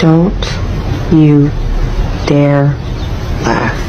Don't you dare laugh.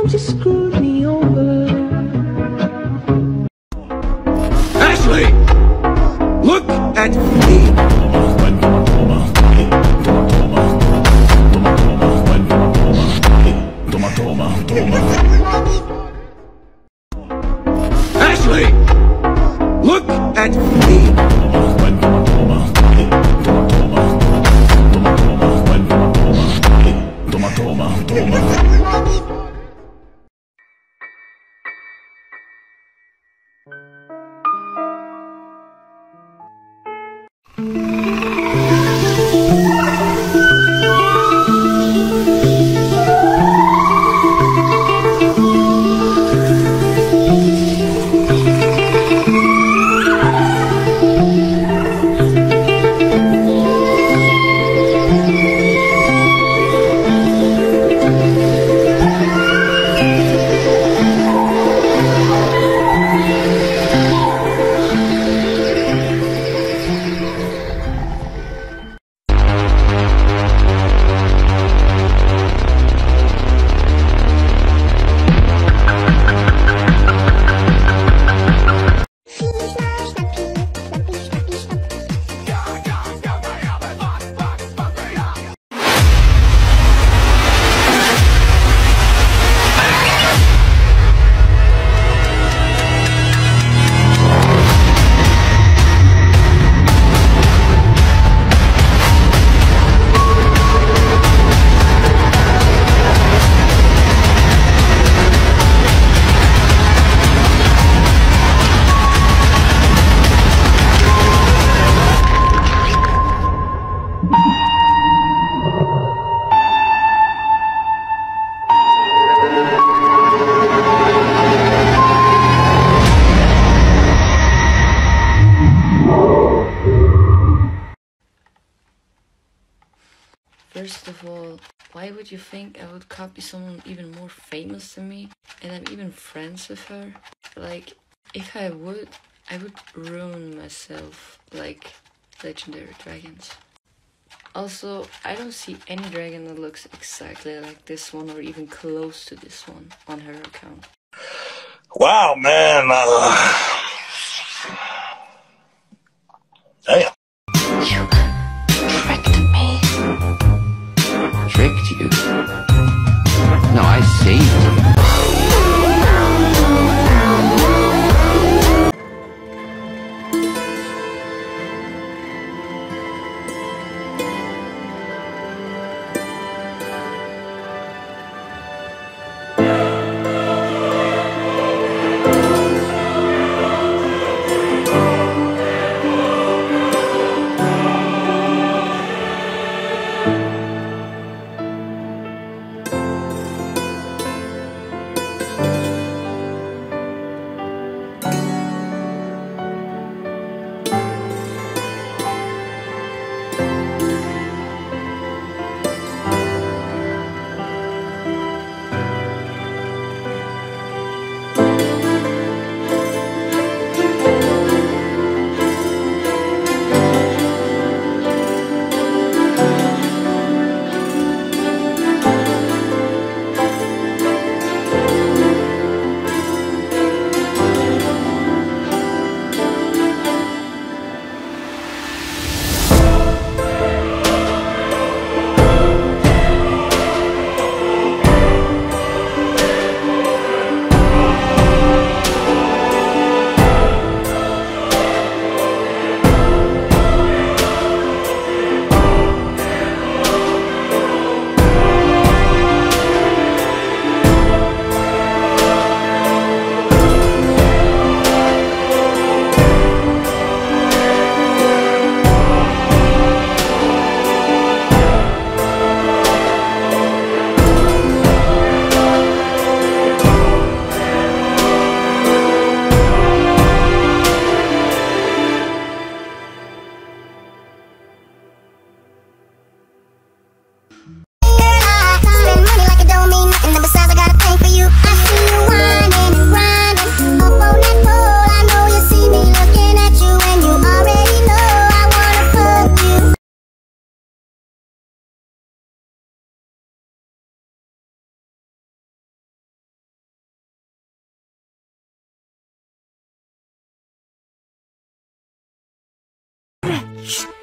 You screwed me over. Ashley! Look at me! Ashley! Look at me! First of all, why would you think I would copy someone even more famous than me? And I'm even friends with her? Like, if I would ruin myself like legendary dragons. Also, I don't see any dragon that looks exactly like this one or even close to this one on her account. Wow, man. Damn. You tricked me. Tricked you? No, I saved you.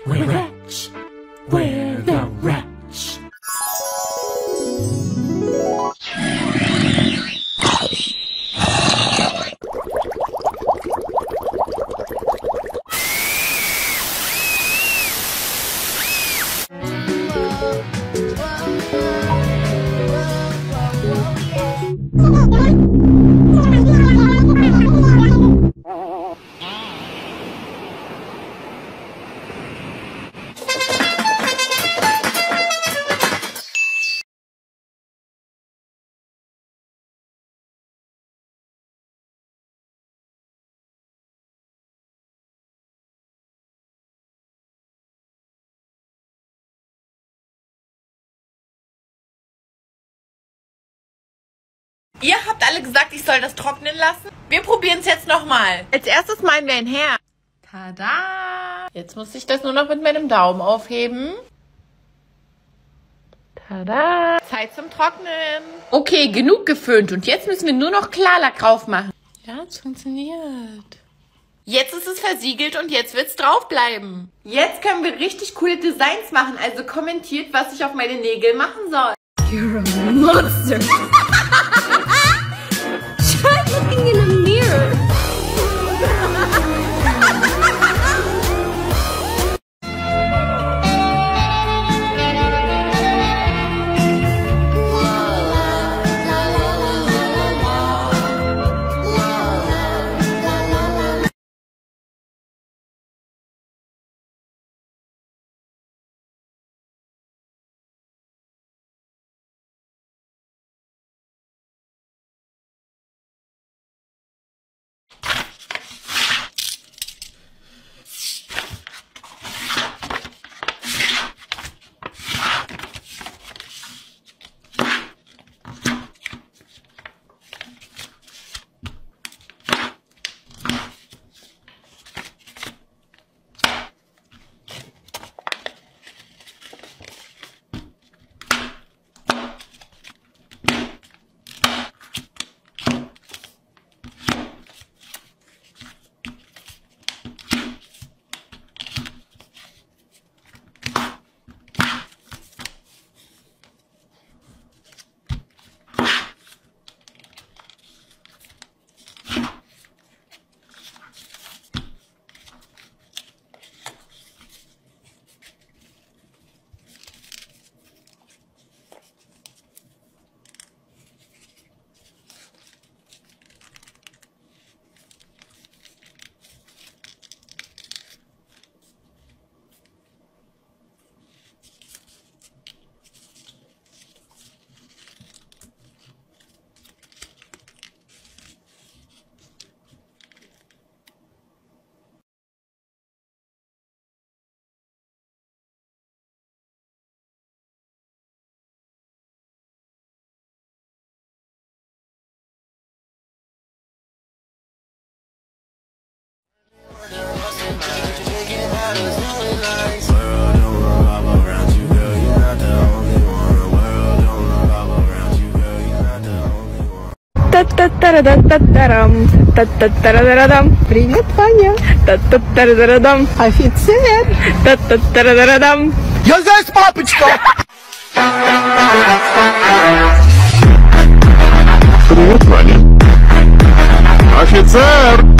We're rich. We're the rich. Ihr habt alle gesagt, ich soll das trocknen lassen. Wir probieren es jetzt nochmal. Als erstes malen wir ein Herz. Tada! Jetzt muss ich das nur noch mit meinem Daumen aufheben. Tada! Zeit zum Trocknen. Okay, genug geföhnt. Und jetzt müssen wir nur noch Klarlack drauf machen. Ja, es funktioniert. Jetzt ist es versiegelt und jetzt wird's draufbleiben. Jetzt können wir richtig coole Designs machen. Also kommentiert, was ich auf meine Nägel machen soll. You're a monster. Try looking in a mirror. Та-та-та-та-та-тарам. Та-та-та-та-та-дам. Привет, Ваня. Та-та-та-та-та-дам. Офицер. Та-та-та-та-та-дам. Я здесь, папочка! Привет, Ваня. Офицер!